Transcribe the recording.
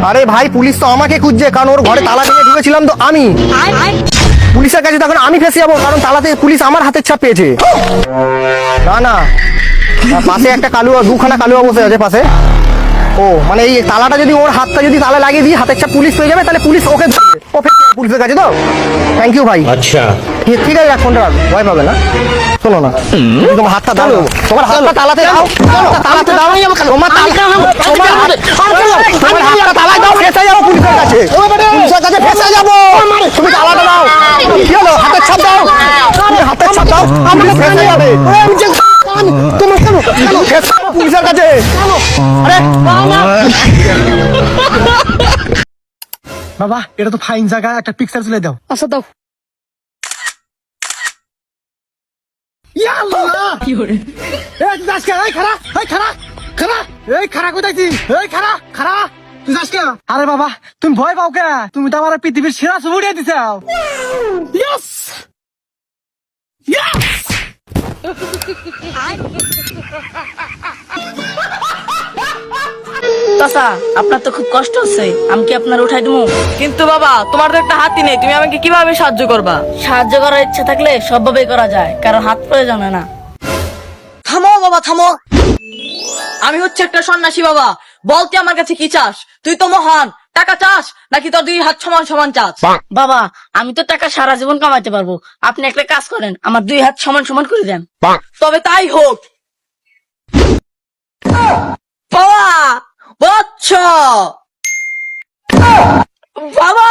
আরে ভাই পুলিশ তো আমাকে খুঁজছে, কারণ ওর ঘরে তালা ভেঙে ঢুকেছিলাম তো আমি। পুলিশের কাছে তখন আমি ফেসে যাবো, কারণ তালাতে পুলিশ আমার হাতের ছাপ পেয়েছে। না না, পাশে একটা কালুয়া, দুখানা কালুয়া বসে আছে পাশে। ও মানে এই তালাটা যদি ওর হাতটা যদি তালা লাগিয়ে দিই, হাতের ছাপ পুলিশ পেয়ে যাবে, তাহলে পুলিশ ওকে ধরবে। ও পুলিশের কাছে তো। থ্যাংক ইউ ভাই। আচ্ছা ঠিক আছে, ফোনটা রাখ, ভয় পাবে না। শোনো না, তোমার হাতটা দাও, তোমার হাতটা তালাতে দাও, তালাতে দাও, তোমার হাতটা তালায় দাও, ফেসে যাবো পুলিশের কাছে, পুলিশের কাছে ফেসে যাবো। তুমি তালাটা দাও, কি হলো, হাতের ছাপ দাও, হাতের ছাপ দাও, আমি ফেসে যাবে। পুলিশের কাছে। আরে বাবা, এটা তো ফাইন জায়গা, একটা পিকচার তুলে দাও। আচ্ছা দাও। আরে বাবা, তুমি ভয় পাও কে? তুমি তো আমার পৃথিবীর সেরা ছবি উঠিয়ে দিছাও। চাচা, আপনার তো খুব কষ্ট হচ্ছে, আমি কি আপনার উঠাই দেবো? কিন্তু বাবা, তোমার তো একটা হাতই নেই, তুমি আমাকে কিভাবে সাহায্য করবা? সাহায্য করার ইচ্ছা থাকলে সবভাবেই করা যায়, কারণ হাত প্রয়োজন হয় না। থামো বাবা, থামো। আমি হচ্ছে একটা সন্ন্যাসী বাবা, বল তুই আমার কাছে কি চাস? তুই তো মহান, টাকা চাস নাকি তোর দুই হাত সমান সমান চাস? বাবা, আমি তো টাকা সারা জীবন কামাইতে পারবো, আপনি একটা কাজ করেন, আমার দুই হাত সমান সমান করে দেন। তবে তাই হোক বাবা। বচ্চ বাবা।